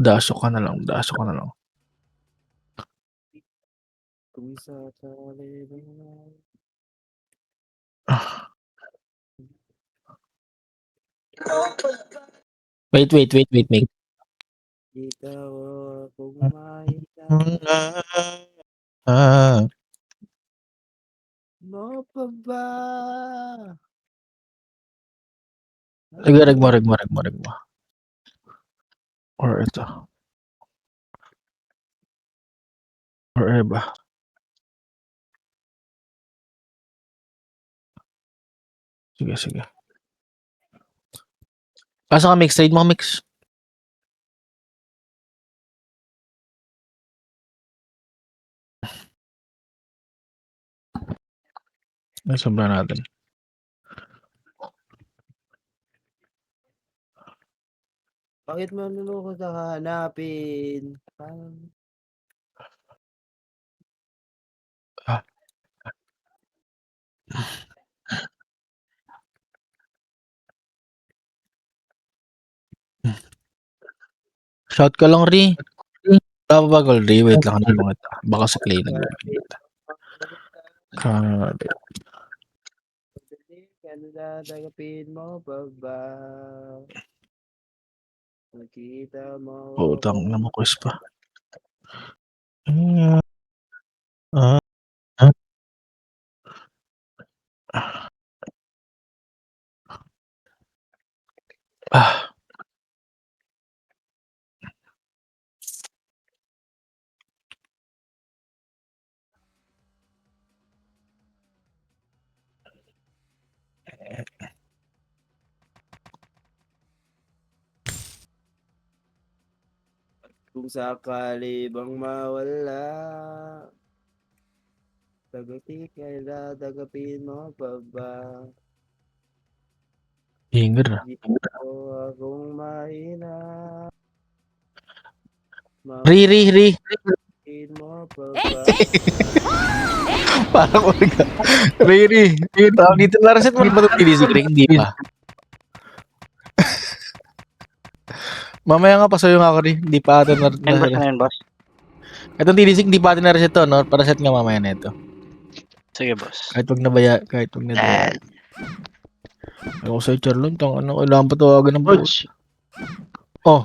Daso ka na lang, daso ka na lang. Kung sa talibang Wait, Mick. ikaw akong mahina mo pa ba? Reg mo. Or ito. Or iba. Sige. Asa ka, Mix? Trade mo, Mix. Ay, sobra natin. Bakit mo niloko sa hanapin? Shout ka lang, Ri. Wala pa ba, Gol, Ri? Wait lang, hanapin kita. Baka si Clay nag-join kita. Kanda tagapin mo pa ba? Nakita mo Putang na mo, quiz pa. Kung sakali bang mawala, tagapin mo pa ba? Hinger. Ikaw akong mahina. Ri. Tagapin mo pa ba? Parang orga. Ri. Tawag dito na reset mo ba itong tinisig, Ri? Hindi pa. Mamaya nga, pasayo nga ako, Ri. Hindi pa ito na-reset. boss? Itong tinisig, hindi pa ito na-reset to, no? Para set nga mamaya na ito. Sige, boss. Kahit wag nabaya. Ako sa'yo, Charlon. Ano, kailangan pa tawagan ng Coach. Oh.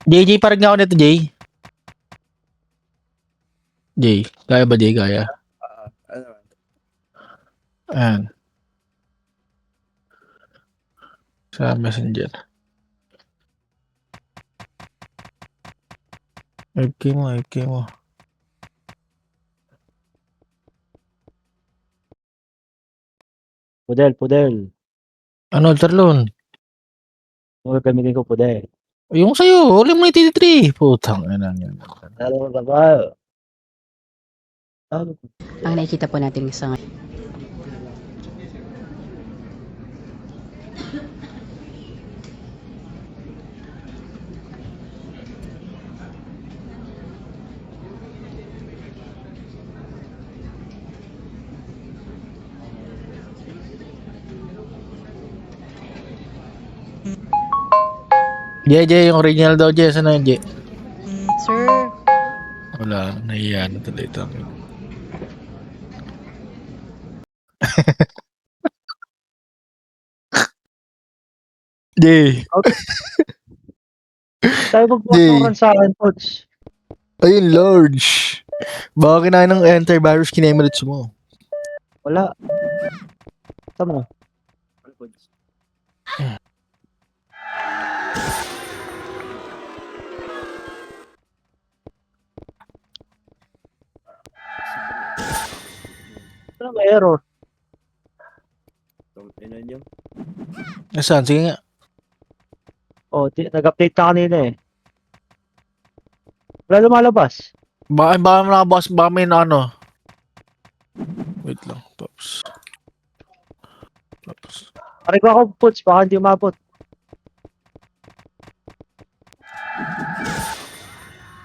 JJ, parang nga ako nito, Jay. Jay, kaya ba, Jay? Kaya? Ano? Ayan. Sa messenger. FK mo. Pudel. Ano, Charlon? Gagamitin ko Pudel. Yung sa'yo, ulit mo yung TD3. Putang, ano yan. Ano ba ba? Ang nakikita po natin sa ngayon. Jay, yung original daw, Jay. Saan na yun, Jay? Sir, Wala, nahiya na tuloy ito. Jay. Tayo magpapaturan sa akin, Coach. Ayun, large. Baka kinain ng antivirus, kinemerits mo. Wala. Tama. Ano may error? Itong ina nyo. Nasaan? Sige nga. Oh, nag-update na kanina eh. Wala lumalabas. Baka nakabukas, baka may na ano. Wait lang. Pops. Pare ko ako, Pods, baka hindi umabot.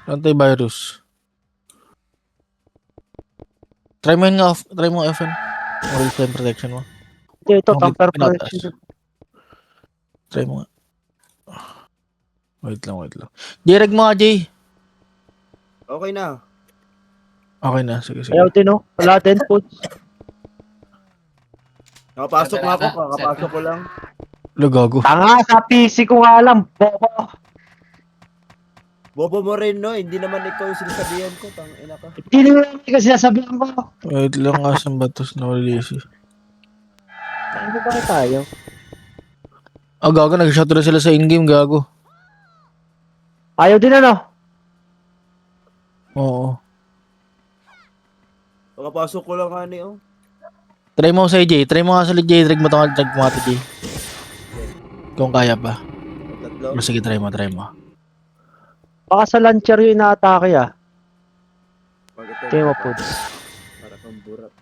Antivirus. Try mo yun nga off. Try mo FN. Ang real time protection mo. Ito, Ang tamper pinatas. protection. Try mo nga. Wait lang. Direct mo nga, Jay. Okay na. Okay na. Sige. Ayaw din, no? Wala din, Pods. Nakapasok nga ako. Kakapasok ko lang. Gago. Tanga, sa PC ko nga lang, bobo. Bobo mo rin, no? Hindi naman ikaw yung sinasabihan ko. Tang ina ka. Hindi naman kasi sasabihan ko. Wait lang nga sa batos na release. Ano ba tayo? Gago. Nag-shot rin sila sa in-game. Gago. Ayaw din, ano? Oo. Kakapasok ko lang, honey, oh. Try mo sa Jay. Try mo nga sa Jay. Drag mo ito nga, Jay. Kung kaya pa. Tatlo. Sige, try mo. Baka sa launcher yung inaatake, ah. Pag ito, Tingnan mo, Pods. para kang burak.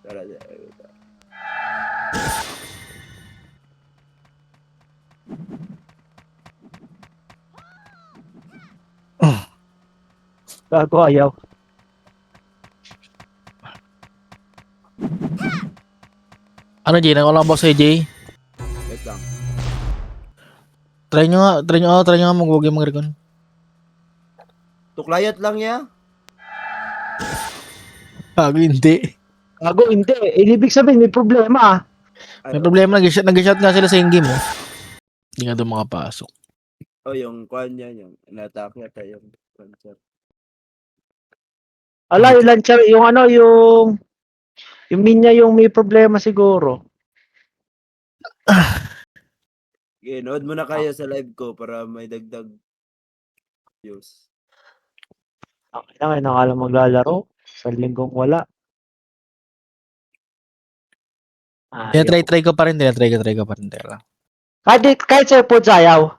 Tara, Gago, ayaw. Ano, Jay? Wala ba sa Jay? wait lang. Try nyo nga. Huwag yung mag-recon. Tuklayat lang ya. Gago, hindi. Gago, hindi. Ibig sabihin, may problema, ah. May problema. Nag-shot nga sila sa in-game, oh. Hindi nga doon makapasok. Oh, yung kwan yan. Yung in-attack yata yung cancer. Ala, yung launcher, yung ano, yung minya yung may problema siguro. Okay, nood mo na kayo sa live ko para may dagdag views. Ang ina, ngayon na lang maglalaro. Sa linggong wala. Tinatry ko pa rin. Teka lang. Kahit sa Pods ayaw.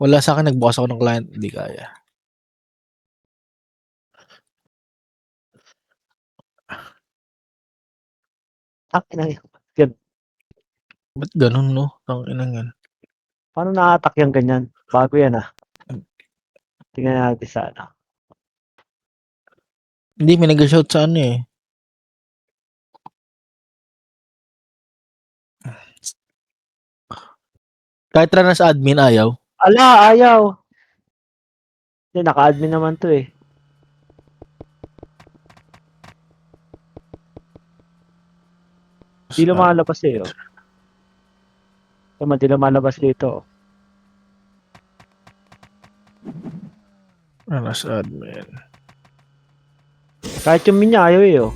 Wala sa akin. Nagbukas ako ng client. Hindi kaya. Ang ina, Ba't ganun, no? Ang inang yan. paano na-attack yung ganyan? Bago yan, ah. Tingnan natin sa ano. Hindi, may nag-shout sa ano eh. Kahit run as admin, ayaw. Ala, ayaw. Hindi, naka-admin naman to eh. Di lumalabas eh, oh. Tama, di lumalabas dito. Run as admin. Kahit yung minya, ayaw eh, oh.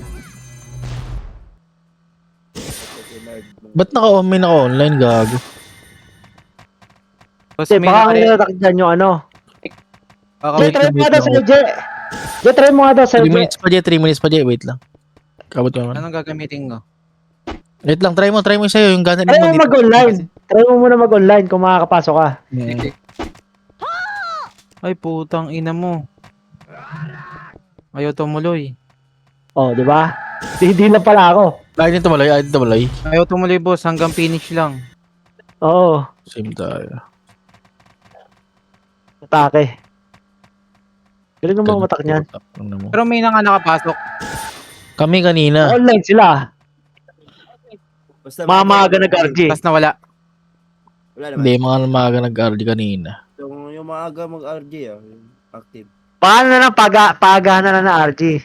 Ba't may naka-online, gago? Kasi baka ang natatak dyan yung ano. Jay, try mo nga daw sa Jay. Jay, try mo nga daw sa 3 Jay. minutes pa, Jay. 3 minutes pa, Jay. Wait lang. Kabot ko naman. Anong gagamitin ko? Wait lang, try mo sa'yo. Yung gana Try mo mag-online. Try mo muna mag-online kung makakapasok ka. Sige. Ay, putang ina mo. Ayaw tumuloy. Oh, di ba? Hindi lang pala ako. Ayaw dito tumalay. Ayaw tumuloy, boss. Hanggang finish lang. Oo, Same tayo. atake. Galing mo mga matak niyan. Pero may na nga nakapasok. Kami kanina. Online sila. Basta Mamaga nag-RG. Tapos nawala. Wala naman. Hindi, mga namaga nag-RD kanina. Yung maaga mag-RG, yung active. Paano na lang pagahan na lang na RG?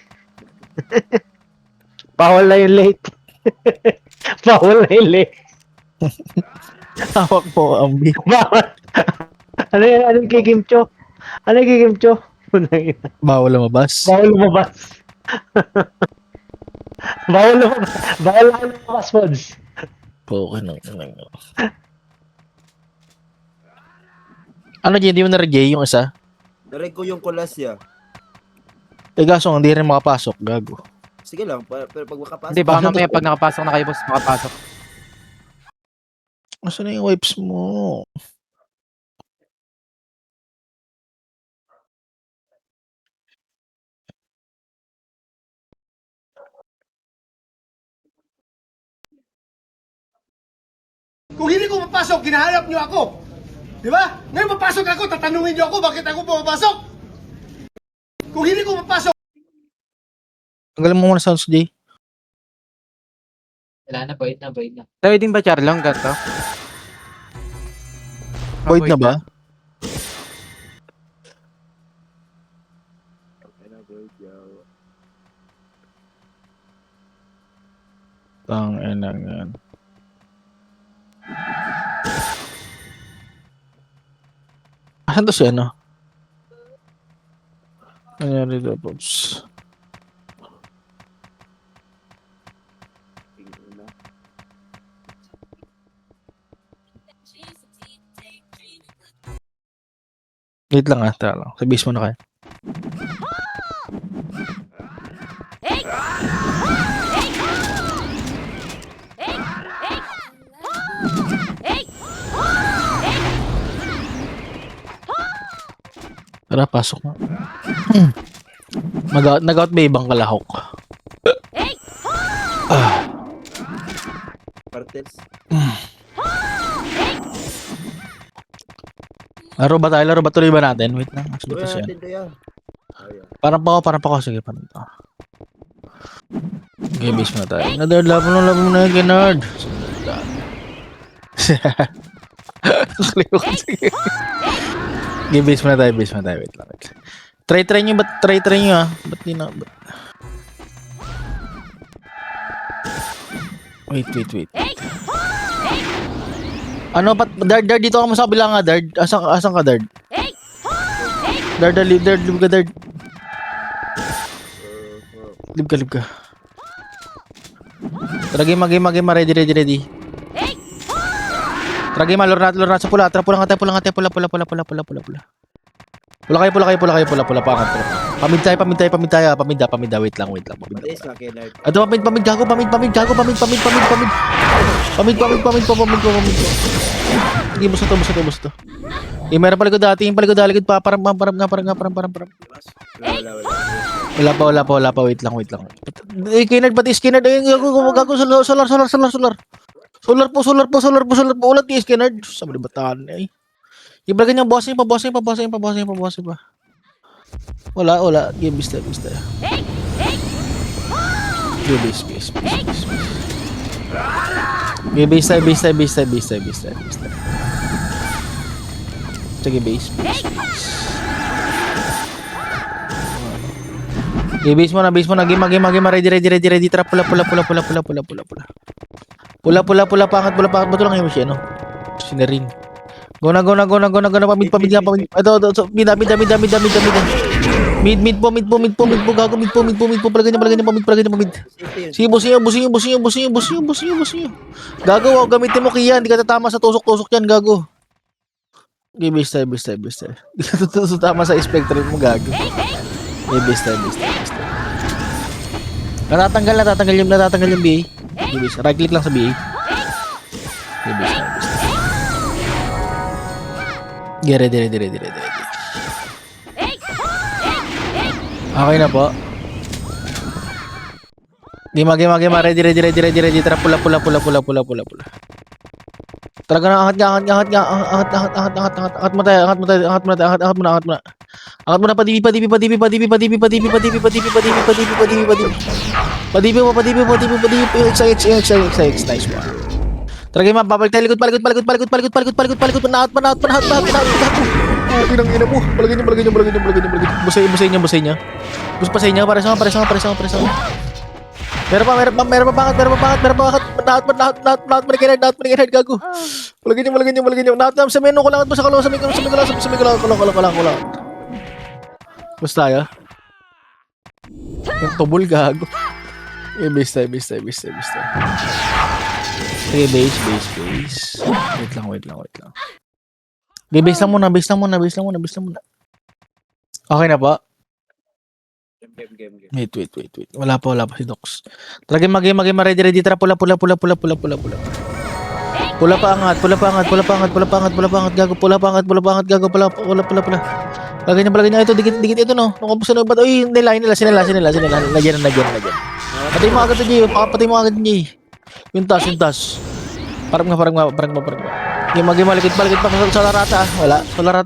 Bawal na yung late. Bawal na yung late. Hawak po, Ambi. Bawal. Ano yan? Anong kikimcho? Anong kikimcho? Bawal lumabas. Bawal lumabas. Bawal lumabas. Bawal lang lumabas, Pods. Po, ano. Ano, Jay? Hindi mo na-rejay yung isa? Narig ko yung Colasya. Eh, kaso hindi rin makapasok, gago. Sige lang, pero pag makapasok. Hindi, baka Pasok mamaya to. pag nakapasok na kayo, boss, makapasok. Nasaan na yung wipes mo? Kung hindi ko mapasok, ginahanap niyo ako. Di ba? Ngayon mapasok ako, tatanungin niyo ako bakit ako pumapasok. Kung hindi ko mapasok, Tanggalin mo muna sounds, Jay. Pwedeng ba Charlong ganito? Void na ba? Tangina yan. Asan to si ano? Nangyari dito, Pops. Wait lang tara lang. Sa base mo na kayo. Tara, pasok na. Nag-out ba ibang kalahok? Partes. Laro ba tayo? Laro ba? Tuloy ba natin? Wait lang. Asa Tuloy ba siya? natin kaya. Ayan. Parang pa ako. Sige, parang pa. Okay, base mo na tayo. Nerd, labo na yung Nerd. Nakaliw ko. Sige. Okay, base mo na tayo. Wait lang. Try nyo, try nyo Ba't di na, Wait. Ano, Dard, dito ka mo sa kabila nga, Dard. Asan ka, Dard? Dard, live ka, Dard. Live ka. Tara, game, ready. Tara, game, lure na sa pula. Tara, pulang tayo, pula. Pula kayo, pangat. Pamid tayo. Wait lang. Madalis nga kay Nerd. Ato, pamid, gago. Pamid. Hindi, busto to. Meron paligod dati, pa. Parang. Wala pa. Wait lang. Eh, kinard, pati skinard. Ayun, gago. Solar po. Ulat, ti skinard. Sabi ni bataan, eh. Ibalagan yung bossing pa. Wala. Game base tayo. Game base. Game base tayo. Sige, base. Okay, base mo na. Game. Ready. Tara, pula. Pula, pangat. Bato lang yung siya, no? Sinarin. Go na. Pamid. Ito. Mid. Mid po. Gago, mid po. Palagay niya, pamid. Sige, busin nyo. Gago, gamitin mo kiyan. Hindi ka tatama sa tusok yan, gago. Okay, base tayo. Hindi ka tatama sa spectrum mo, gago. Okay, base tayo. Natatanggal yung BA. Okay, base. Right click lang sa BA. Okay, base tayo. Okay, ready. Okay na po. Game. Ready. Tara, pula. Talaga na, angat mo tayo. Angat mo na, padibi. X. Nice one. Tara, game, babalik tayo, likod, palikot. Panahat. Pinang ina mo. Palagay niyo. Busay niya. Busay niya, pares nga. Meron pa pangat. Nahat mo gago. Palagay niyo. Nahat sa menu, kulangat mo sa kalaw, sa kulang. Basta tayo. Yung tubol, gago. Base tayo. Okay, base. Wait lang. Okay, base lang muna. Okay na ba? Game. Wait. Wala pa si Dox. Tara, game, ready. Tara, pula. Pula pa angat, gago, pula pa angat, gago, pula. Palagay niya, ito, dikit ito, no. Nakumpos na, ba't, uy, nila, sinila. Nagyan. Patay mo agad yung Jay. Yung tas. Parang nga. Game, likod pa, solar ata, wala. Solar.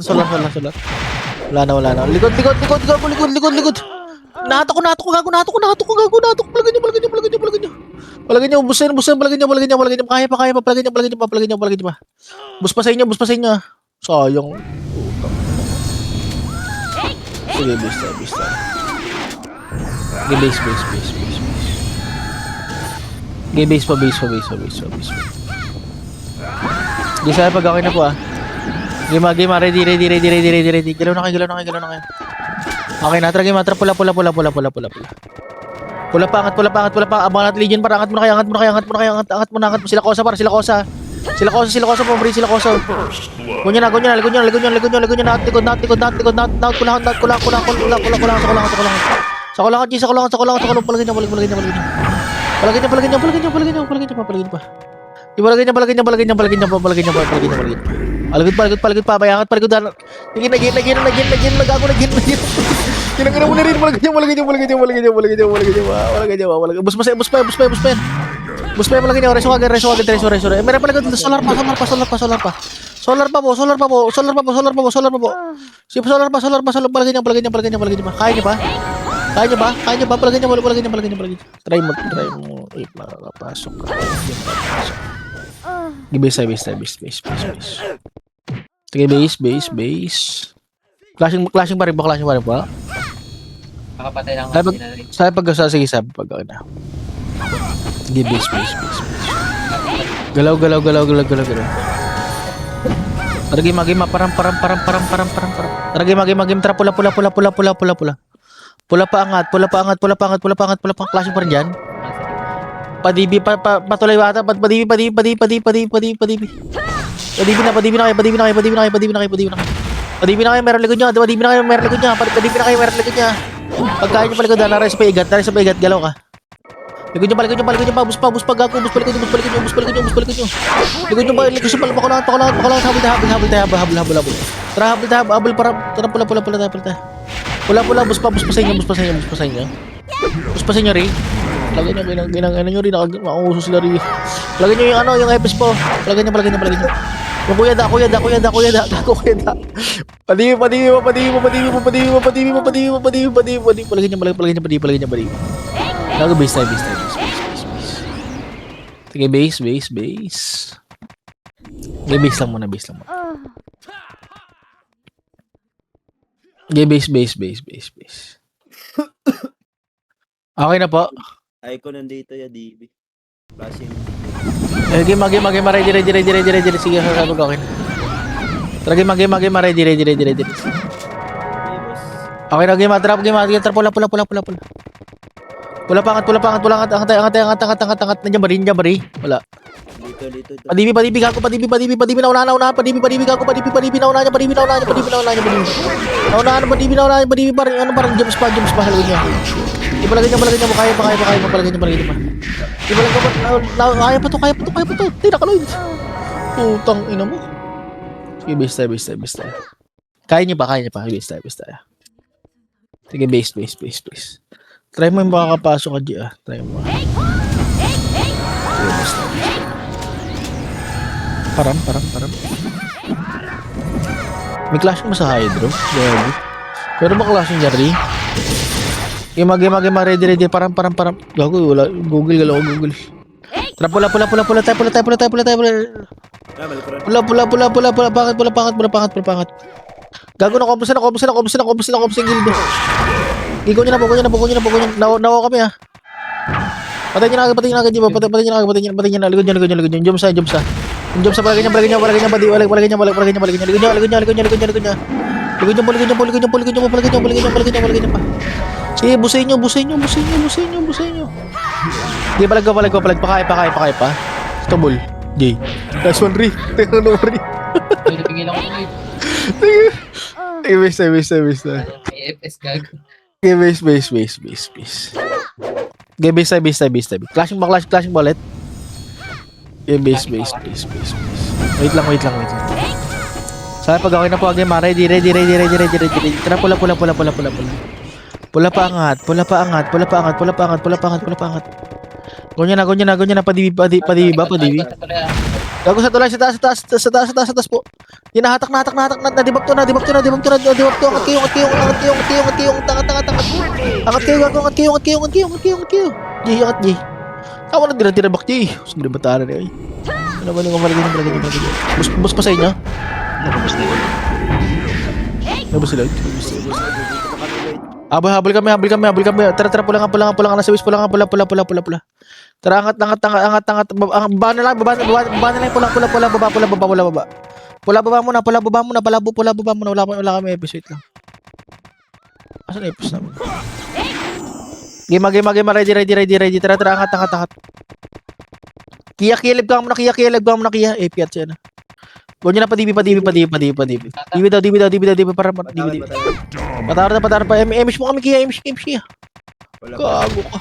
Wala na. Likod. Nahatak ko, gago. Palagay niyo, busin. Kaya pa. Palagay niyo pa. Bus pa sa inyo. Sayang. Sige, base. Sige, base. Sige, base pa. Sige, sa'yo pag okay na po, Game, ready. Galaw na kayo. Okay na, tara, game, tara, pula. Pula pa, angat. Abangan natin Legion, para angat mo na kayo. Angat mo. Sila kosa, pumabri, sila kosa. Kunyan na. Likod niya, natikod. Sa kulangan, palagay niya. Palagay niya. Palagay niya. Palagay pa, bayangat pa, lagin. Kinangina mo na rin, palagay niya. Bus pa yan. Malagay niya, reso agad. Meron pala dito, solar pa. Solar pa po. Palagay niya. Kaya niya ba? Palagay niya. Try mo. Wait, makakapasok ka. Base. Sige, base. Clashing pa rin ba? Makapatay lang Sabi pag sige, pag okay na. Sige, base. Galaw. Tara, game, parang. Tara, game, tara, pula. Pula pa angat, clashing pa rin dyan. Padibi, patuloy bata, padibi na kayo, meron likod niya. Pagkain niyo palikod, naray sa paigat, galaw ka. Likod niyo pa, bus pa, gago, bus palikod niyo. Likod niyo pa, pakulangan, habol. Tara, habol, tara, pula. Pula, bus pa sa inyo. Bus pa sa inyo, Ray. Lagay niyo, nyo rin, makuuso sila rin. Lagay niyo yung epis po. Lagay niyo. Yung kuya da. Padibi. Palagay niyo. Lago, base tayo. Sige, base. Okay, base lang muna. Okay, base. Okay na po. Ay ko nandito ya DB. Flashing. Game, ready. Sige, sabi ko okay na. Tara, game, ready. Boss. Okay na, game, trap, pula. Pula pa, angat. Nandiyan bari. Wala. Dito. Padibi, gago, padibi, nauna, padibi, gago, padibi, nauna niya, parang jumps pa, halagin niya. Ipalagay niya, kaya pa. Kaya pa to. Hindi nakaloid. Putang ina mo. Sige, base tayo. Kaya niya pa, base tayo. Sige, base. Try mo yung makakapasok ka, G, Try mo. Sige, base tayo. Param. May clashing mo sa Hydro? Gabi. Pero ba clashing dyan, Ri? Game, ready. Param. Gago, wala. Google. Tara, pula tayo. Pula. Pangat. Gago, nakompos yung gildo. Gigo niya na. Nawa kami, Patay niya na agad, di ba? Patay niya na. Likod niya. Jump sa. Jump sa, palagay niya. Palagay niya. Pa. Sige, busayin niyo. Di, palag pa. Stobol. Jay. Last one, Ri. Teka na, Ri. Pinipigilan ko ulit. Sige. Basta. EFS gago. Game base. Game base tayo. Clashing bullet. Game base. Wait lang. Sana pag okay na po ang game, ready. Tara, pula. Pula pa angat. Ganyan na, padibi ba? Gago sa tulay, sa taas po. Hinahatak na, nadibak to. Angat kayo. Jay, angat Jay. Tama na, tira bak Jay. Sumbre bataran eh. Ano ba nung malagay. Bus pa sa inyo? Nabus sila. Habol kami. Tara, pula nga nasa wis, pula. Tara, angat. Baba na lang, pula. Baba muna. Wala kami episode lang. Asan episode namin? Game, ready. Tara, angat. Kia, libgang mo na, Kia. Piat siya na. Gawin nyo na padibi. Dibi daw, para. Patar pa. Emish mo kami, Kia. Gago ka.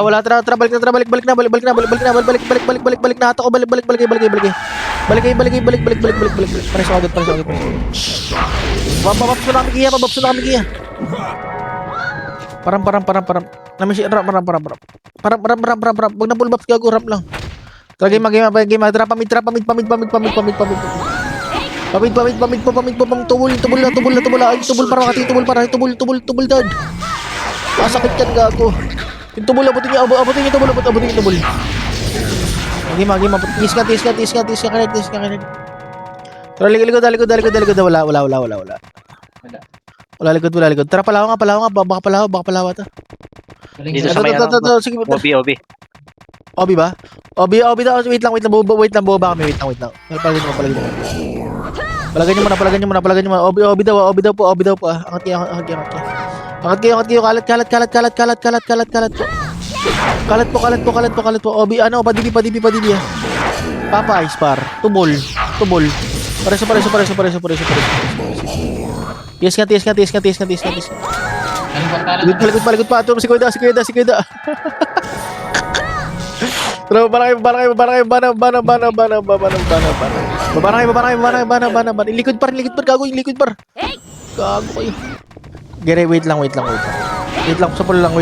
Wala. Tara, balik na. Hato ko, balik. Balik. Para sa agad. Bababs na kami, Kia. Param. Namiss, ram. Wag na pull baps, gago, ram lang. Tara, game. Tara, pamid. Pamid, tubol, dad. Masakit yan, gago. Yung tubol, abutin niyo tubol. Game, tiis ka, connect. Tara, likod. Wala likod. Tara, palawa nga. Baka palawa to. Dito sa may Sige, Obi. Obi ba? Obi daw. Wait lang. Buba kami. Wait lang. Palagyan niyo muna. Obi daw po. Angat kayo. Kalat po. Obi, padibi. Papa, Ispar. Tubol. Pareso. Tiis nga. Likod pa. Ito, si Kuya da. Tara, bana. Likod par, gago, likod par. Gago kayo. Gere, wait lang. Wait lang, sa pula lang.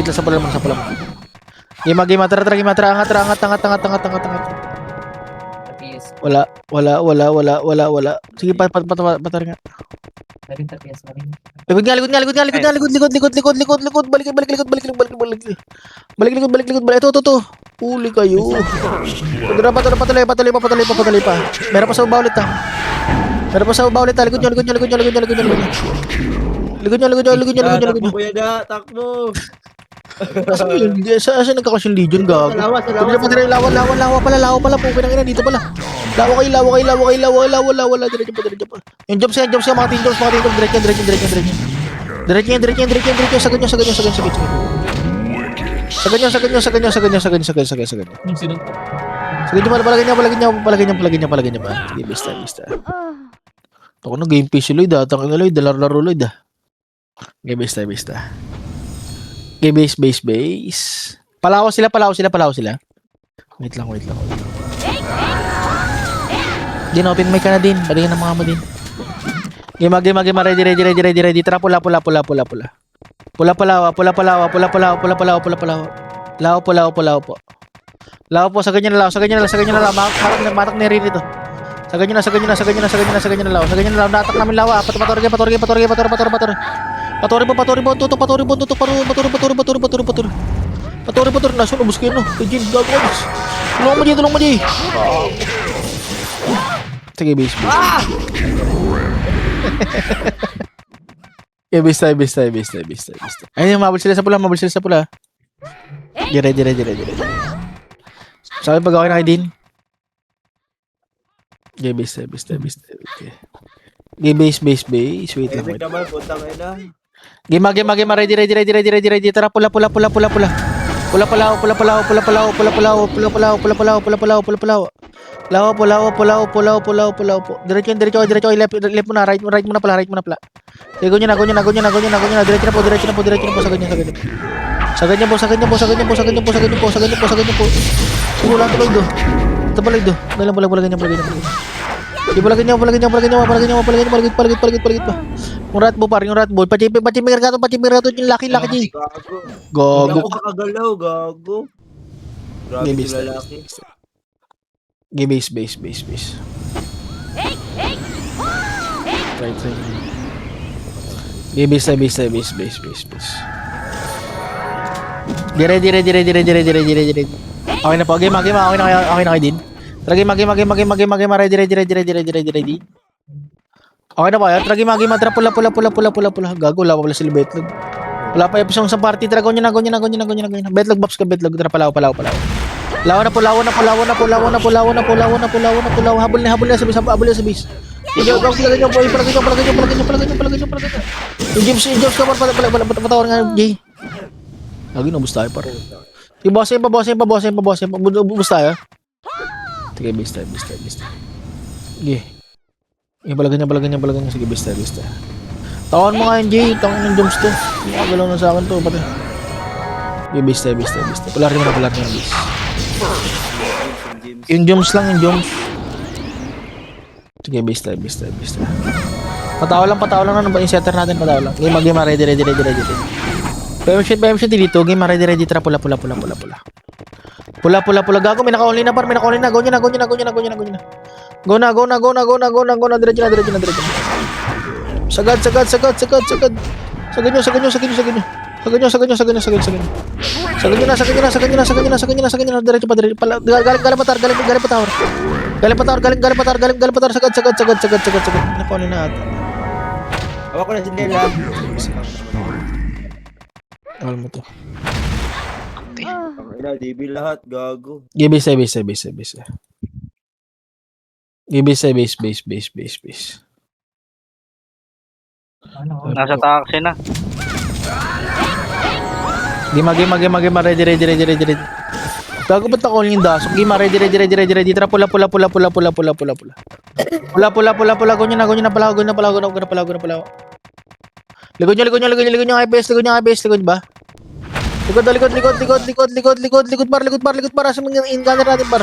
Game, tara, angat. Wala. Sige, patar nga. Likod nga. Balik. Ito. Huli kayo. Patuloy pa. Meron pa sa baba ulit. Likod nyo. Kuya da, takbo. Saan nagkakasyon Legion, gago? Lawa pala, po, pinangina, dito pala. Lawa kayo. Diretso pa. Yung jump siya, mga team jumps, diretso. Sagad nyo, palagay niya pa. Sige, basta. Ako na, game PC, Lloyd, Tangin na, Lloyd, laro, Lloyd, Okay, basta. Okay, base. Palawa sila. Wait lang. Din, open mic ka na din. Balikan ng mga mo din. Game, ready. Tara, pula. Pula. Lawa po, sa ganyan na lawa. Matak na rin ito. Sa ganyan na lawa. Natak namin lawa. Pator. Pator. Nasaan, ubus kayo, no? Jin, gagawin. Tulungan mo, Jay. Sige, base. Okay, base. Ayun, mabal sila sa pula. Dire. Sabi pag okay na kay Din. Okay, base. Okay. Okay, base. Wait lang. Naman, putang ina. Game, ready. Tara, pula. Pula. Pula po. Diretso, left mo na, right mo na pala. Sige, ganyan na. Diretso na po, sa ganyan. Sa ganyan po. Simula tuloy do. Ito pala do. Pala ganyan. Sige, pala ganyan. Paligid pa. Yung rat bull. Pachimir ka to, yung laki. Gago. Hindi Gago. ako makagalaw, gago. Grabe Game sila is- laki. Okay, base. Right. Okay, base. Dire. Okay na po. Game. Okay na kayo din. Tara, game. Ready. Okay na po. Tara, game. Tara, pula. Gago, wala pa pala sila betlog. Wala pa episode sa party. Tara, ganyan na. Betlog, Babs ka, betlog. Tara, palaw. Lawan na po. Habol na sa base. Ikaw sila ganyan po. Palagay nyo. Yung James ka patawar nga, Jay. Lagi na, bus tayo par. Sige, boss pa. Bus tayo. Sige, base tayo. Sige. Palagay niya. Sige, base tayo. Tawan mo nga yun, Jay. Tangin ng James to. Galaw na sa akin to. Pati. Sige, base tayo. Palarin mo na base. Yung James lang. Sige, base tayo. Patawa lang na ba yung setter natin, patawa lang. Game, ready. PM shot dito, game, ready, tara, pula. Gago, may naka-only na par, go na. Go na, diretso na. Sagad. Sagad nyo na, diretso pa, galing pa tower, sagad. Naka-only na ata. Hawak ko na si Nela. Alam mo to. Ang ina, DB lahat, gago. Base. Nasa taxi na. Game, ready. Gago, ba't ako yung dasok? Game, ready. Tara, pula. Ganyan na pala. Likod nyo, IPS ba? Likod par. Sa mga in-gunner natin par.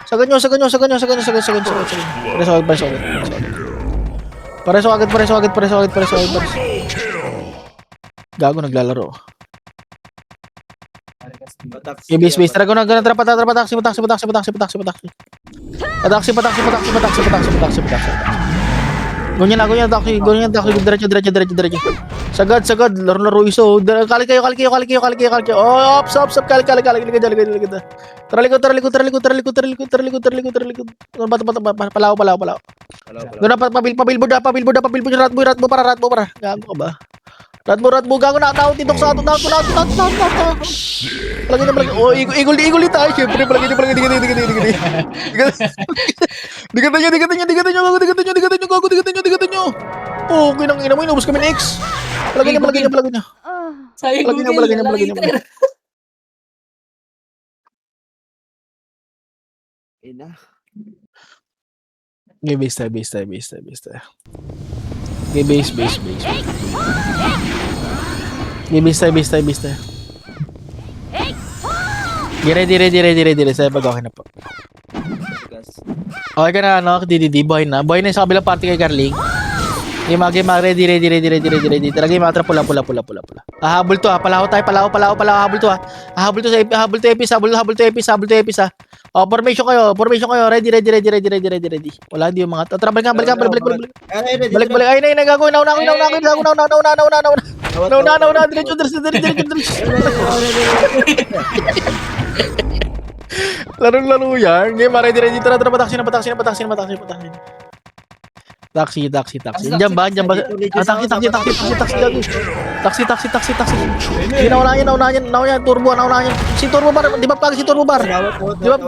Sagad nyo. Pareso agad. Gago, naglalaro. Base. Tara, pataksi. Ganyan na, taksi. Diretso. Sagad. Laro iso. Kali kayo. Oh, ops. Kali. Likod. Tara, likod. Palaw. Guna, pabillboard rat mo para. Gago ka ba? Rat mo, gago na. Tawag titok sa ato. Palagi na. Oh, igol tayo. Siyempre, palagi nyo. Digatan nyo. Oh, kinang mo, inubos kami ng X. Palagi nyo. Sa'yo, Palagi nyo. Ina. Okay, base tayo. Okay, base. Okay, base tayo. Ready. Sabi pag okay na po. Okay ka na, DDD, buhay na yung sa kabilang party kay Carling. Game, ready. Tara, game, atra, pula. Hahabol to, palaho tayo, habol to sa epis, ha. Oh, formation kayo, ready. Wala, di yung mga, tara, balik. Balik, ay, gago, nauna, diretso. Laro yan. Game, ready. Tara, pataksi na. Taxi. Diyan ba? Taxi. Hindi naunahan yan. Turbo. Si Turbo Bar. Di ba pag si Turbo Bar? Di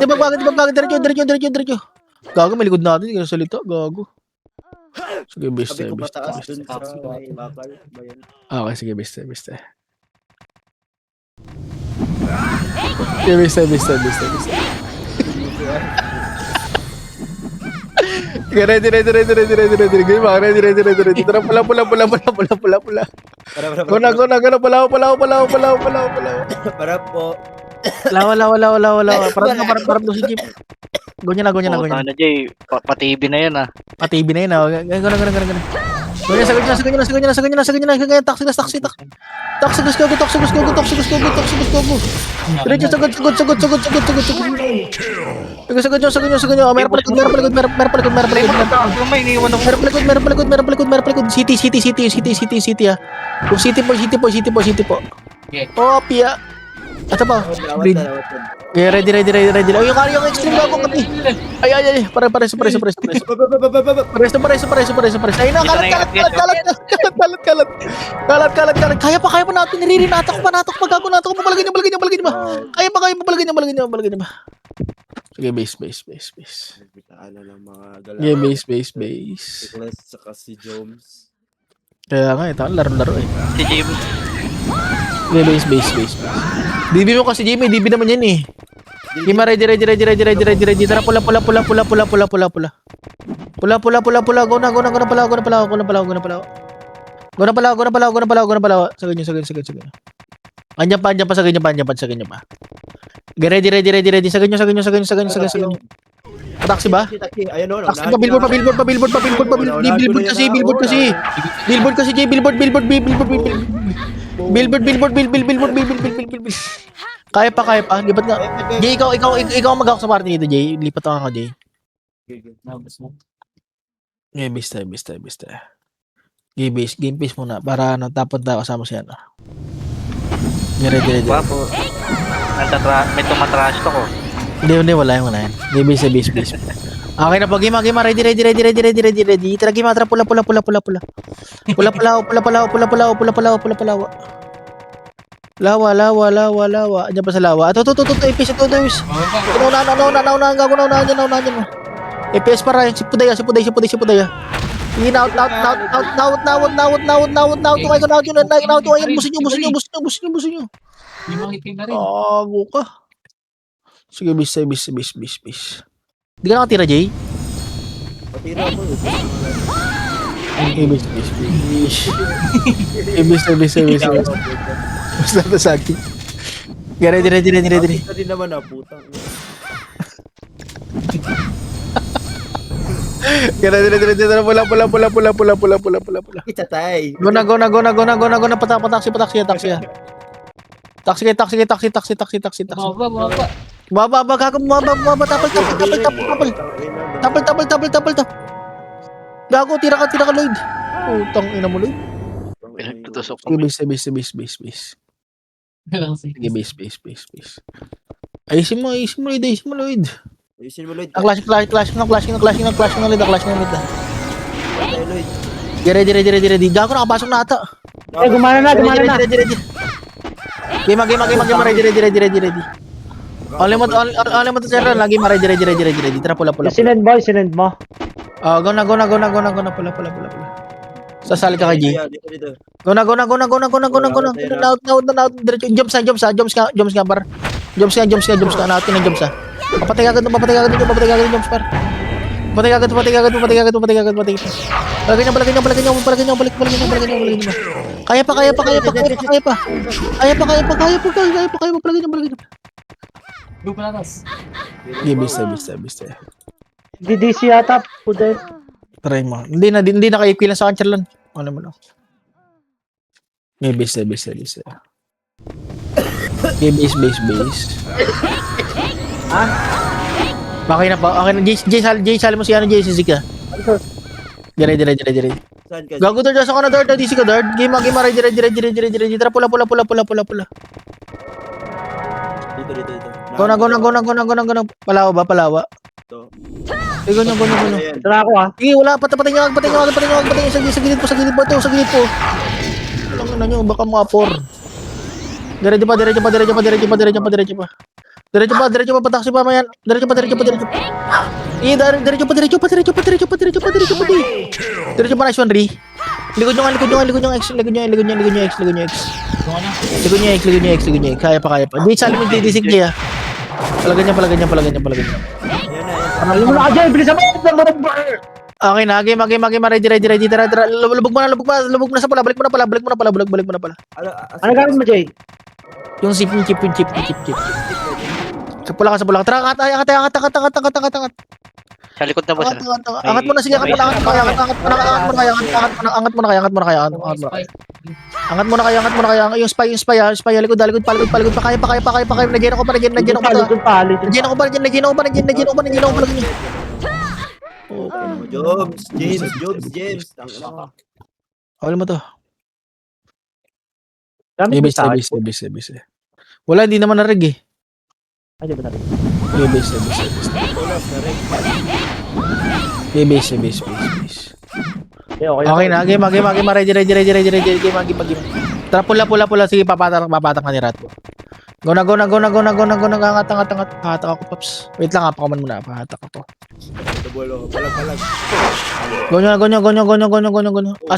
ba pag diretso. Gago, may likod natin. Hindi ka salita. Gago. Sige, best. Sabi ko pataas dun sa may bakal. Ba yan? Okay, sige, best. Sige, best. Ready. Game ba? Ready. Tara, pula. Pula. Para po. Wala. Parang si Jeep. Gonya na. Ano, Jay? Pa-TV na yan, ah. Patibi na yun, ah. Ganun. Gonya, sa ganyan. Taxi. Go. Diretso, sagot. Sagot. Oh, meron palikod. Meron palikod. City, ah. Yung city po. Okay. Oh, pia. Ito pa. Green. Okay, ready. Oh, yung extreme ako kami. Ay. Pares. Ay na, kalat. Kaya pa natin. Natak pa. Gago. Balagin niyo ba? Kaya pa. Balagin niyo ba? Sige, base. Bitaan na lang mga galaw. Yeah, base. Si Class saka si Jones. Kaya nga, ito ang laro eh. Si James. Yeah, base. DB mo kasi Jimmy, DB naman yan eh. Gima, ready. Tara, pula. Go na pala. Sa ganyan. Andiyan pa, sa ganyan pa. Ready. Sa ganyan. Taxi ba? Taxi. Ayun o. Taxi pa, billboard pa. Billboard kasi. Billboard kasi, Jay. Billboard. Kaya pa. Lipat nga. Jay, ikaw ang mag-ako sa party nito, Jay. Lipat ako, Jay. Yeah, basta. Game pace muna para tapos na kasama siya. Ready. Papo. May tumatrash to ko. Hindi, wala yan. Game base. Okay na po, game, ready. Tara, game, tara, pula. Lawa. Andiyan pa sa lawa. Ito, EPS. Naunahan dyan. EPS para yun, si Pudaya. Out. Busin nyo. Yung mga itim na rin. Ago ka. Sige, bis. Di ka nakatira, Jay? Patira ako. Bis. Basta na sa akin. Ready. Ito din naman na putang. Ready. Pula. Kita tay. Go na. Taxi. Taxi. Baba. Baba. Tapal. Gago, tira ka, Lloyd. Putang ina mo, Lloyd. Pinagtutusok ko. Sige, base. Sige, base. Ayusin mo, Lloyd. Ayusin mo, Lloyd. Clash na, Lloyd. Tayo, Lloyd. Ready. Gago, nakapasok na ata. Gumana na. Ready. Game, ready. Only mo to sir, lagi ready. Tara, pula. Sinend mo. Go na, pula. Sasali ka kay G. Dito. Go na. Out. Diretso. Jumps nga, par. Jumps nga. Natin ng jumps, ha. Papatay agad ng jumps, par. Patay agad. Palagay niyo. Balik niyo. Kaya pa. Palagay niyo. Duplanas. Bista. DDC yata. Pudet. Try mo. Hindi na kayo kilang sa kancher lang. Ano mo lang. Bista. Base. Okay na pa. Jay, sali mo si Jay, si Zika. Ready. Saan ka? Gago dard, sa ka na dard, DC ka dard. Game, ready. Tara, pula. Dito. Go na. Palawa. Ito. Ganyan. Tara ako, ha. Sige, wala. Patay niyo. Sa gilid po. Alam na nyo, baka mga 4. Diretso pa. Diretso pa, pataksi pa mayan. Diretso pa. Diretso pa, nice one, Ri. Likod nyo X. Kaya pa. Di sali mo didisig niya. Palagyan niya. Ayan na. Alam mo na ka dyan. Bilisan mo. Okay na, game, ready, tara. Lubog mo na sa pula, balik mo na pala. Ano gagawin mo, Jay? Yung chip. Sa pula ka. Tara, angat. Sa likod na boss. Angat mo na, sige, angat mo na kaya. Yung spy, likod pa, kaya. Nagyan ako pa. Ligyan pa. Nagyan ako pa. James. Tangina mo. Awal mo to. Gamit mo sa Base. Wala, hindi naman narig eh. Ay, di ba natin? Base. Base. Okay na, game, ready, game. Tara, pula, sige, papatak ka ni Rat. Go na, angat. Pahatak ako, Pops. Wait lang, pakuman muna, pahatak ako. Tubulo, palag. Gonyo.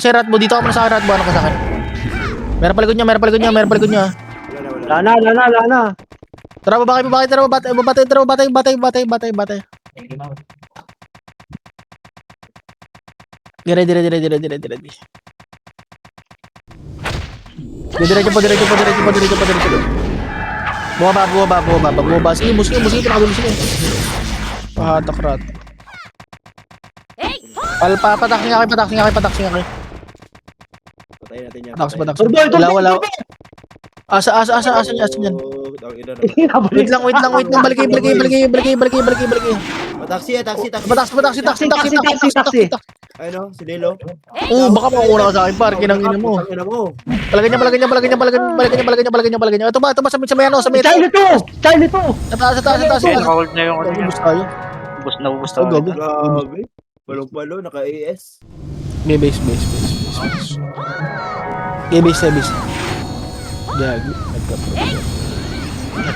Si Rat mo, dito ka muna sa akin, Rat mo, ano ka sa akin? Meron paligod niya. Wala na. Wala na. Tara, babakay. Ready. Diretso pa. Bumaba. Sige, musik, pinakagulo sige. Pahatak Rat. Pataksin nga kayo. Patayin natin yan. Pataksin. Turbol. Wala. Asa yan. Tangina na. Wait lang. Balik kayo. Taxi. Taxi. Ano? Si Lilo? Baka makuha ka sa akin, par. Kinangin mo. Tangina mo. Palagay niya. Ito ba, sa may ano, sa may... Charlie to! Sa taas. Naka-hold na yung ano niya. Ubus tayo. Ubus na. Gago. Grabe. Balong-balo, naka-AS. May base. Gago. Nagka-problem.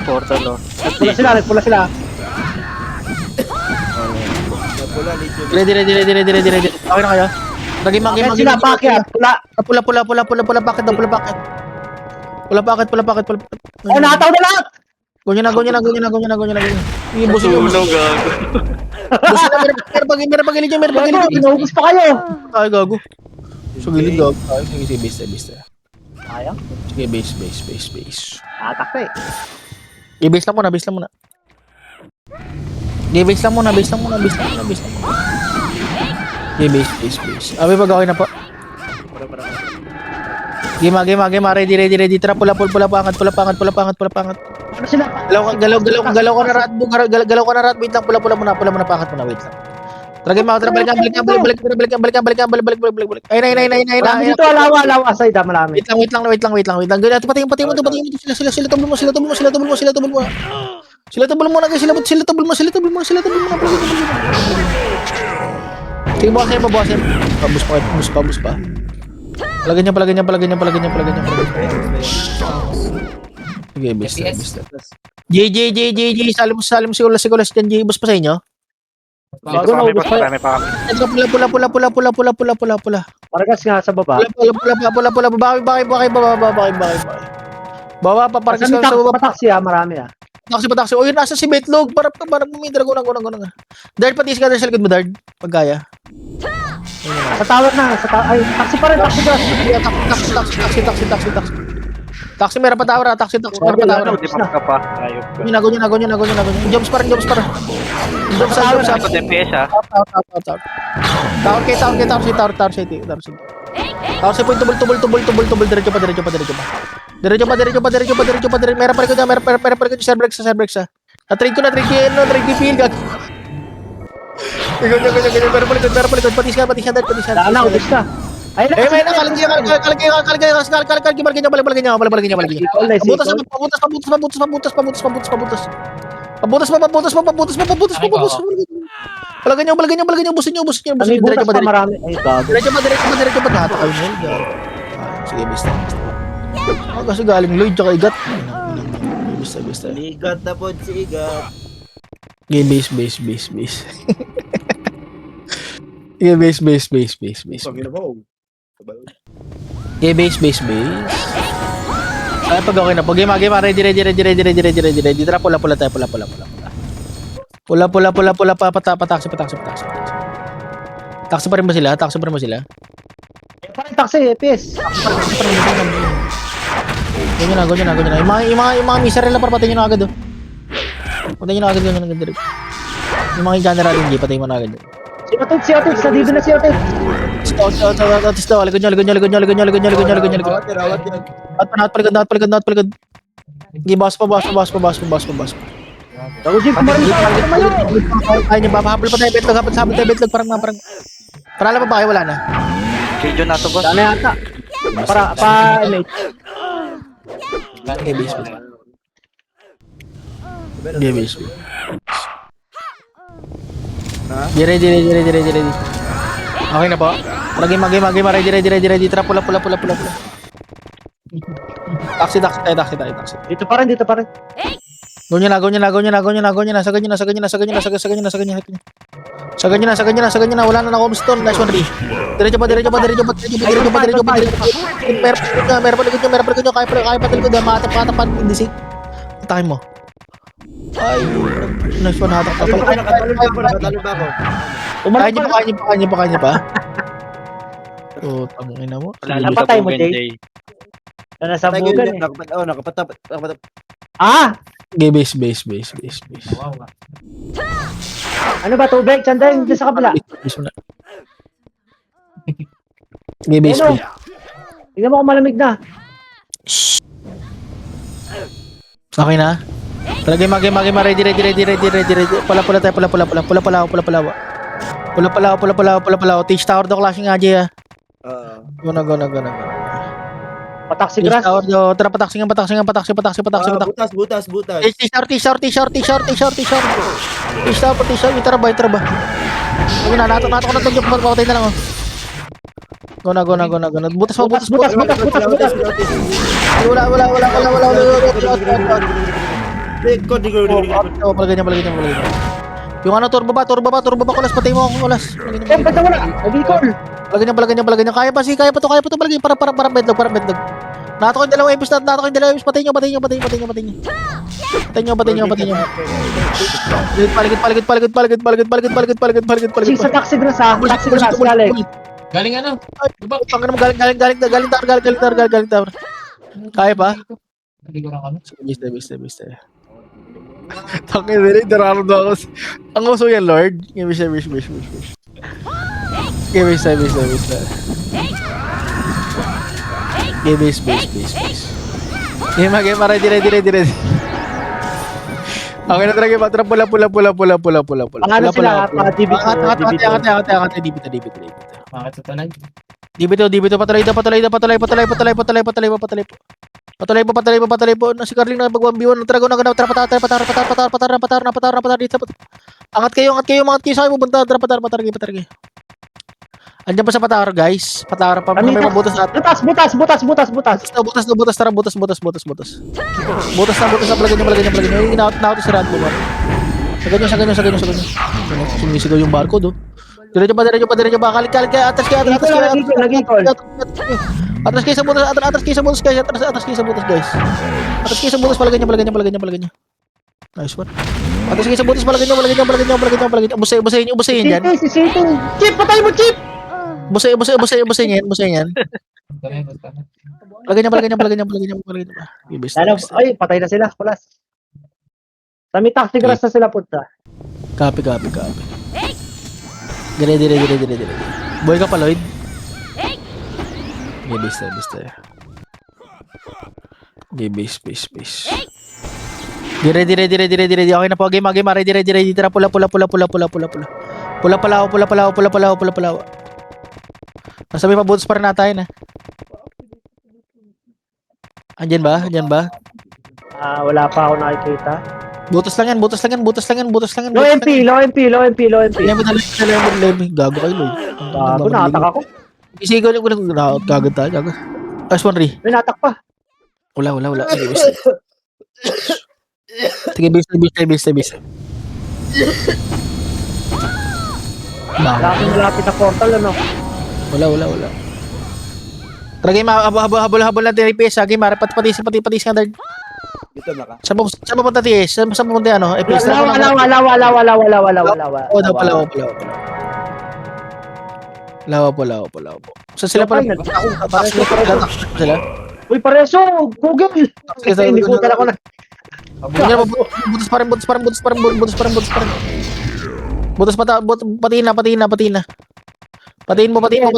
Portal oh. Nagpula sila. Napula, Legion. Ready. Okay na kayo? Game. Sila, pakyat. Pula. Pula packet. Oh, nakataw na lahat! Gonyo na. Ibusin nyo. Meron pa gilid. Pinaubos pa kayo. Ay, gago. So, gilid gago. Sige, base. Ayaw. Sige, base. Atak pa eh. I-base lang muna. I-base lang muna. Base. Abi, pag okay na po. Game. Ready. Tara, pula pangat. Ano sila? Galaw ka na rat. Wait lang, pula muna, pangat muna, wait lang. Tara, game, balik. Ay. Marami dito, alawa. Side, marami. Wait lang. Ganyan, patayin mo to. Sila tubol mo. Sila tubol mo na, guys. Sila tubol mo. Sige, bawasin. Pabus pa. Palagyan niya. Sige, basta. JJ, salim si Ulas dyan, J, bus pa sa inyo? Bago na ubos pa. Marami pa kami. Pula. Paragas nga sa baba. Pula. Bakay. Baba pa, parang Sa sa baba. taxi marami ah. Taxi. O yun, nasa si Betlog. Parang bumidra. Go na. Dard, patis ka sa likod mo, Dard. Pagkaya. Sa tower na. Ay, taxi pa rin. Taxi. Taxi, meron pa tower. Taxi, meron pa tower. Di pa ka pa. Ayop ka. Gonyo. Jumps pa rin. Jumps sa Ito DPS ah. Tower city. Tower city, point, tubol. Diretso pa. Meron pa rin ko sa Cerbrex. Na-trade ko, trade ko field. Ganyan. Meron pa rin ko. Patis ka. Daan na, ubos na. Ay, May nakalagay. Palagay niyo, busin niyo. Diretso pa. Marami. Ay, gago. Diretso pa. Sige, basta. Kasi galing Lloyd tsaka Igat. Basta. Ligat na po si Igat. Game base. Game base. Pagina mo. Game base. Ay, pag okay na po. Game, ready. Tara, pula tayo. Pula. Pataksi. Taxi pa rin ba sila? Taxi pa rin ba sila? Parang taxi, FPS. Ganyan na. Yung mga miserable na patay nyo na agad, oh. Patay nyo na agad, ganyan agad. Yung mga general hindi, patay mo na agad. Si Otis, nandito na si Otis. Otis daw, likod nyo. Not paligod. Sige, bawas pa. Ako, Jim, kumarin sa akin naman yun. Kaya nyo ba? Habol pa tayo, betlog. Habol tayo, betlog. Parang. Para lang pa ba kayo? Wala na. Video na to, boss. Sana yata. Mate. Okay, base. Okay, base. Ha? Ready. Okay na po. Game, ready. Tara, pula. Taxi tayo. Dito pa rin. Go nyo na. Sagad nyo na. Wala na ako stone. Nice one, Ri. Diretso pa. Meron pa likod nyo. Kaya pa likod. Matap. Indisik. Atakin mo. Ay. Nice one, hatak ka. Nakatalo ba ako? Kaya nyo pa. Oh, tangin na mo. Wala na Napatay sa mo, bugan, Jay. Jay. Nasabugan eh. Nakapatap. Ah! Okay, base. Wow. Ano ba, tubig? Sandang dyan sa kabila. Base mo na. Okay, base. Ano? Tingnan mo kung malamig na. Okay na? Talagay, ready. Pula tayo. Teach tower daw klase nga, Jay, ah. Go na. Pataksi Teach grass. tower daw. Tara, pataksi. Butas. T-shirt. Tara ba? Sabi na, nato ko na itong papatay na lang, oh. Go na. Butas. Wala. Oh, palagay niya. Yung ano, turbo ba, kulas, patay mo akong kulas. Ba't na wala? Nag-recall. Palagay niya. Kaya pa to, palagay, para bedlog. Nato ko yung dalawang epis, patay nyo. Paligid. Sa taxi grass ha. Taxi grass, galing. Galing ano? Diba? Galing tower. Kaya pa? Naliguran kami. Bista. Tangin nila, nararamdaman ako. Ang uso yan, Lord. Bista. Base. Game, ready. Okay na talaga, tara, pula. Pangano sila, DBT. Angat, dibita. Bakit sa tanay? Dibito, patuloy po. Si Carling na mag-1v1. Tara, patar dito. Angat kayo sa akin, pupunta. Tara, patar. Andiyan pa sa patar, guys. Patar pa. May mabutas at. Butas. Butas, tara, butas. Butas na, palagay niyo. Inaut si Radbo. Sa ganyan. Sumisigaw yung barcode, oh. Diretso pa. Kalit ka. Atras kayo. Nag-recall. Atras kayo sa butas, guys. Atras kayo sa butas, palagay niyo. Nice one. Atras kayo sa butas, palagay niyo. Busayin yan. Si Sito. Chip, patay mo, Chip! Busayin yan. Palagay niyo. Ay, patay na sila. Kulas. Sa may taxi grass na sila punta. Copy. Ready. Boy ka pa, Lloyd? Okay, base. Okay, base. Ready. Okay na po, game. Ready. Tara, pula. Pula. Nasa may pabutas pa rin natin, ha? Andyan ba? Wala pa ako nakikita. Butas lang yan. Low MP. Gago kayo, Lloyd. Gago, nakatak ako. Isigaw ko na gagad tayo. Last one, Ri. May natak pa. Wala. Sige, base. Malapit na portal, ano? Wala. Tara, game, habol natin yung PS, game, patis nga, Dard. Dito na ka. Saan mo punta, TS? Saan mo punta, ano? PS, Wala. Oo, daw pala. Lawa po. So sila pala. Ay, pareso, pareso. Sila. Uy, pareso! Google! Hindi ko ako na. Butas pa rin. Patiin na. Patiin mo. Patiin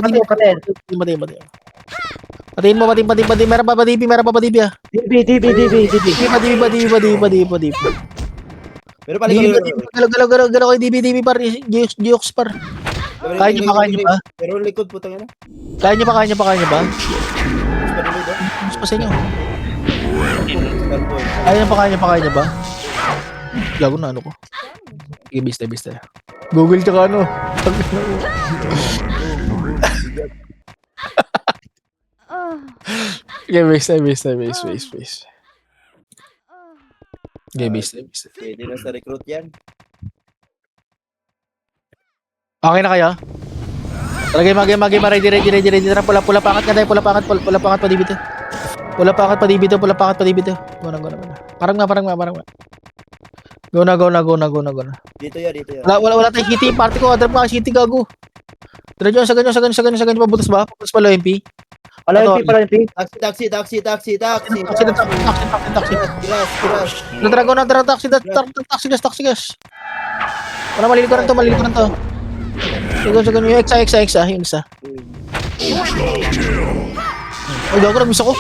mo. Meron pa DP ah. DB. Pero pala ko. Galaw kay DB par. Jukes par. Kaya niyo ba? Pero likod putang ina. Kaya niyo ba? Mas pa sa inyo. Kaya niyo ba? Gago na ano ko. Sige, bista. Google tsaka ano. Okay, bista. Okay, bista. Pwede na sa recruit yan. Okay na kayo? Talagay, ready. Tara, pula pangat nga tayo, pula pangat pa dibito. Pula pangat pa dibito. Go na. Parang nga. Go na. Dito yan. Wala tayong kitty, party ko, drop ka, city gago. Diretso sa ganyan, pabutas ba? Pabutas pa MP? Pala yung Taxi. Taxi. Kiras. Tara, taxi gas. Wala, malilikuran to. Sa ganyan, yung yung isa. Ay, gago, nag-miss ako.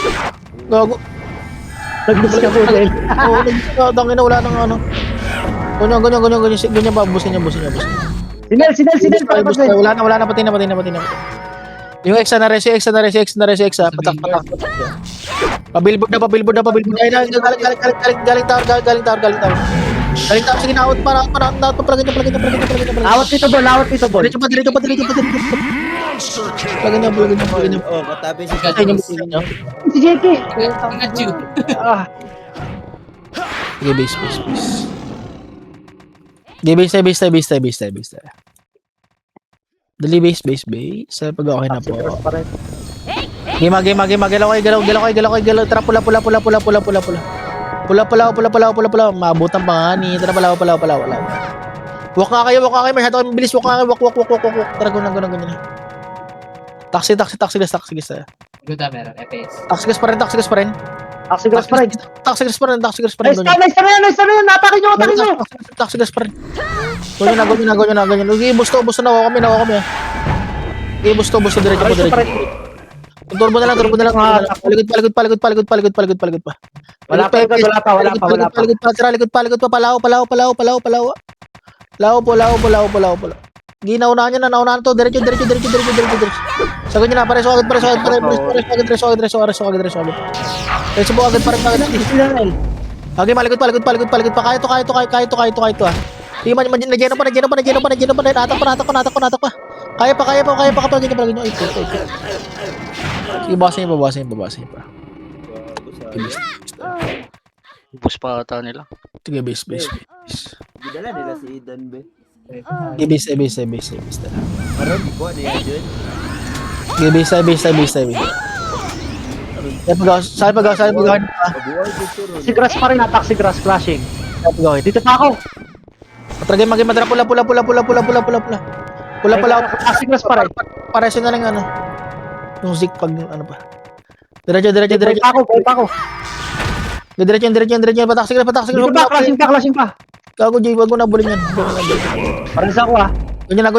Gago. Nag-miss ka, Google. Oo, tangin na, wala nang ano. Ganyan ba? Busin niya. Sinel. Wala na, pati na. Yung exa na res, patak. Pabilbod na. Ay na, galing tower. Sige na, out pa plugin niya. Awat dito, bol. Diretso pa. Plugin niya. Oh, katabi si Ay, yung busin niya. Si JK. Pikachu. Sige, base. Sige, base. Dali, base. Pag okay na po. Game. Galaw. Tara, pula. Pula. Maabutan pa nga ni. Tara, pala. Walk nga kayo. Masyado kayo mabilis. Walk. Tara, guna. Taxi gas. Good na meron. FPS. Taxi gas pa rin. Taxi gas pa rin. Nice na yan. Atakin nyo. Taxi gas pa rin. Ganyan na. Okay, busto na ako kami. Okay, busto, diretso po. Turbo na lang. Paligod pa. Wala pa. Tara, likod pa. Palaw. Lao. Ginaunahan niya na. Naunahan to. Diretso. Sa ganyan na. Pareso agad. Diretso po agad. Okay, malikod pa. Kaya to. Di man nagyeno pa. Natak pa. Kaya pa kapag ganyan. Ay, sige, bawasin pa. Bus pa ata nila. Sige, base. Gidala nila si Idan be. Base. Karon ko ano yan dyan? Sige, base. Saan pag Mabuhay dito ron. Si Grass pa rin. Taxi Grass flashing. Dito pa ako. Patragay madara pula. Taxi Grass pa rin. Pareso na lang ano. Yung zik pag ano pa. Diretso. Boy pa ako. Diretso. Pataksi. Dito pa. Clashing pa. Gago, Jay, wag mo na bulin yan. Pares ako Ganyan na.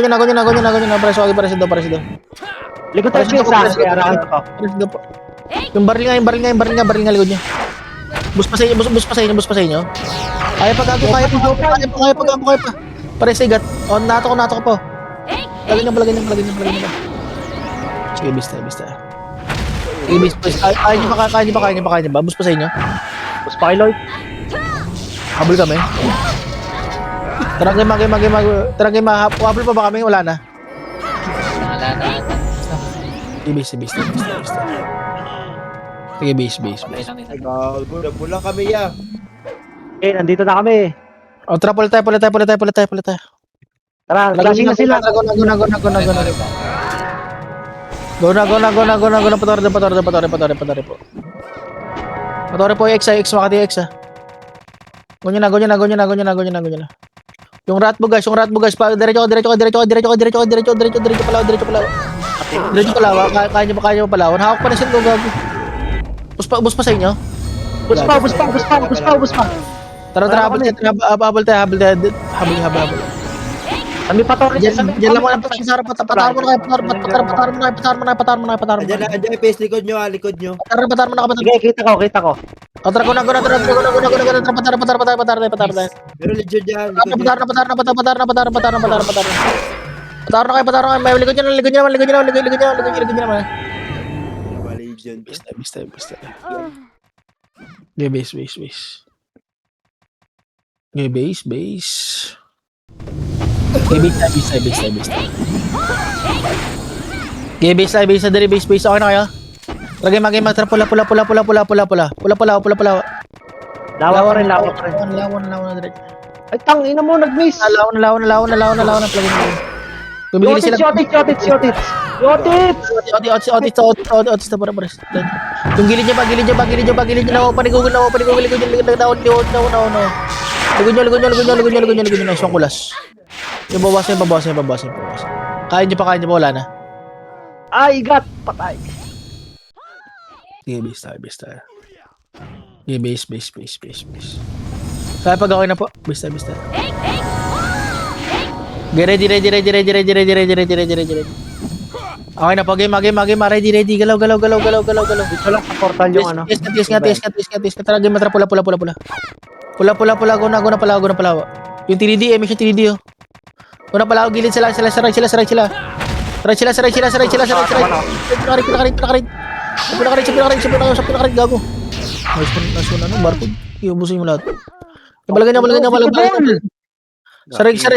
Pareso daw. Likod tayo sa kaya arahan ako. Pareso daw po. Yung baril nga likod niya. Bus pa sa inyo. Kaya pa. Pareso igat. Oh, nato ko po. Lagyan niya. Sige, bista. Sige, bista. Kaya niyo ba? Bus pa sa inyo. Bus pa kay Lloyd. Habol kami. Tara, game. Habol pa ba kami? Wala na. Naalala. Base. Sige, base. Patay lang nila. Bulang kami ya. Nandito na kami. O, tara, pula tayo. Tara, flashing na sila. Go na. Patore po. Patore po, X, Makati X. Ganyan na. Yung rat mo guys, diretso, palaw. Diretso palawan. Kaya nyo pa palawan. Hawak pa na siya ko gago. Bus pa sa inyo? Bus pa. Tara, habol tayo. Kami pa to. Diyan lang mo lang pasara patar mo na kayo. Andiyan yung face likod nyo, likod nyo. Patar mo na kayo. Sige, kita ko. Tara, patar tayo. Pero legit dyan, likod nyo. Patar na kayo. May likod nyo naman. Mali dyan. Basta. Okay, base. Okay, base. Okay, base. Dari base. Okay na kayo? Lagay matra pula. Lawa rin. Lawan na direct. Ay, tangina mo, nag-miss. Lawan na. Plugin mo. Tumigil sila. Yotits. Otis na para. Yung gilid niya ba? Na panigugol. Ligon nyo. Nice, kulas. Yung bawasan. Kaya nyo pa, wala na. Ay, got. Patay. Sige, base tayo. Okay, base. Kaya pag okay na po, base tayo. Okay, ready. Okay na po, game, ready. Galaw. Dito lang sa portal yung ano. Tis ka. Tara, game, matra pula. Pula, go na pala. Yung 3D, emission 3D, oh. Guna pala, gilid sila. Saray sila. Pinakarit, gago. Nice one, barcode. Iubusin mo lahat. Balagan niya. Saray. Sa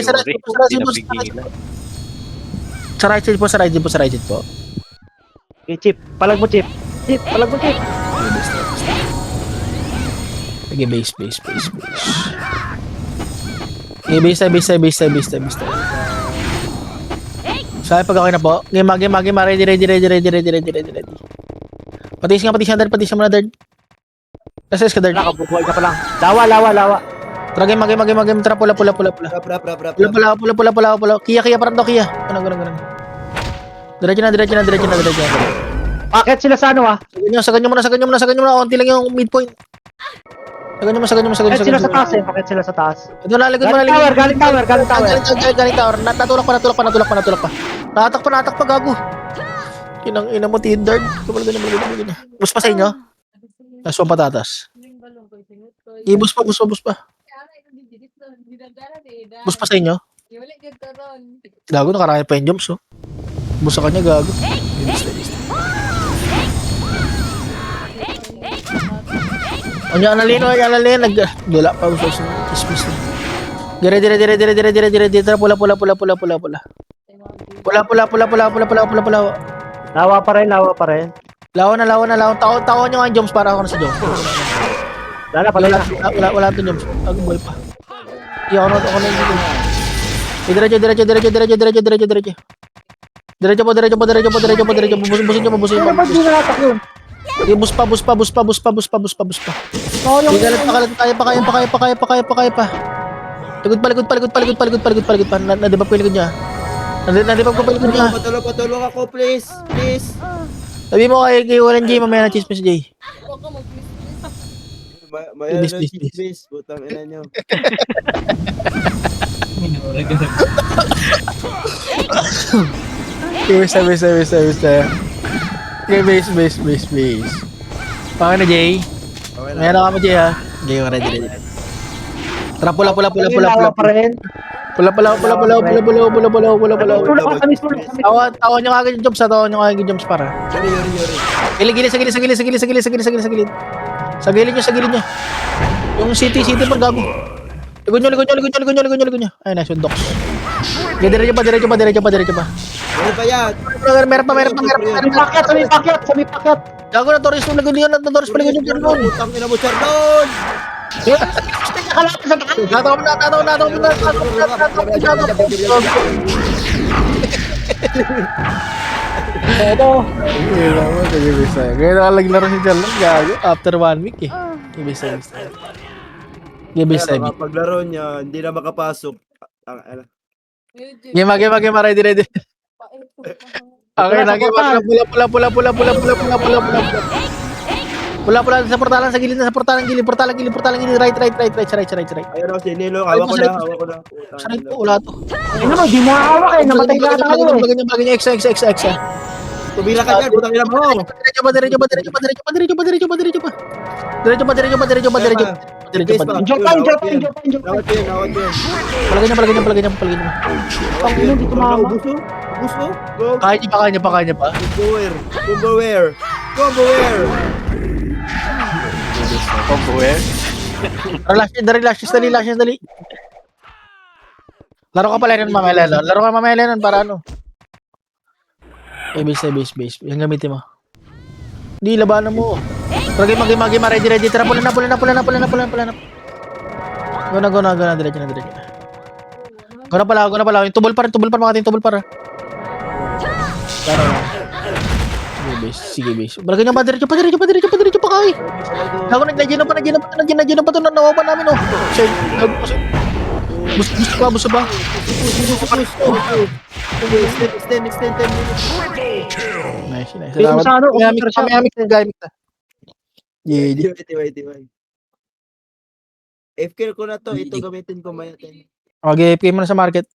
right side po. Okay, Chip. Palag mo, Chip. Sige, base. Okay, base tayo. Saan pag okay na po? Game, ready. Patis mo na, Dard. Nasa ka, Dard. Nakabubuhay ka pa lang. Lawa. Tara, game, tara, pula. Pula. Kiya, parang daw, Kiya. Ganun. Diretso na. Bakit sila sa ano, ah? Sagan nyo muna. Onti lang yung midpoint. Sagan nyo. Bakit sila sa taas, eh? Bakit sila sa taas? Ito na, likod mo. Galing tower. Galing tower. Natulak pa. Natak pa, gago. Ina mo, Tinder. Ganyan. Bus pa sa inyo? Aswa patatas. Bus pa. Bus pa sa inyo? Gago, nakaraya pa yung jumps, oh. Bus sa kanya, gago. Anya analin. Dula pa usay sa kismis. Dire. Tara, pula. Lawa pa rin. Lawan na. Tawon nyo nga yung jumps para ako na sa jumps. Wala to jumps. Buhay pa. Ako na yung Diretso. Bubusin nyo. Ano ba di nalatak yun? Bus pa. Kaya pa. Likod pa. Nadibap ko yung likod niya. Patulong ako, please. Sabi mo kay Walang J, mamaya na chismis J. Mayan Please, na please. chismis. Butang ina nyo. Basta. Okay, base. Paka na Jay. Okay na. Meron kami Jay, ha. Jay, ready. Tara, pula. Lawa pa rin. Pula. Tulak ka kami. Tawan nyo kagad yung jumps, para. Yuri. Gilid. Sa gilid nyo. Yung city pa, gago. Likod nyo. Ay, nice one, docs. Okay, diretso pa. Ano ba yan? Meron pa. Sami pakyat. Gago na Torres pa ligod yun. Butang ina mo, Chardon! Tatawa mo Kaya nakalag si Charlotte, gago. After 1 week, eh. Ibig sabi. Paglaro niya, hindi na makapasok. Game, ready. Okay, Wala, lagi supportahan. pula sa portalan sa gilid, portalan gilid, right, Ayun ako, sinilo. Hawak ko na. Putang Saray ina. po, wala to. Ay naman, di mo hawak eh. Namatay ka tayo eh. Bagay niya, X. Tumila ka dyan, putang ina mo. Diretso pa. Jopain. Nawat yun. Palagay niya. Pang ino, di tumama. Buso. Go. Kaya niya pa. Combo wear. Lashes, dali. Laro ka pala rin mamaya nun para ano. Base. Yung gamitin mo. Di, labanan mo. Ready. Tara, pula na. Go na, diretso. Go na pala. Yung tubol pa, makating tubol pa. Tara lang. Sige, base. Balagay niya ba, diretso pa, kay. Ako nagyan na pa to, nawawa namin, oh. Buso ba? Extend 10 minutes. Nice. Yung sa ano, Gamit officer siya. gamit na. Yeah. Wait. FK ko na to. Ito gamitin ko mayatin. Okay, pay mo na sa market.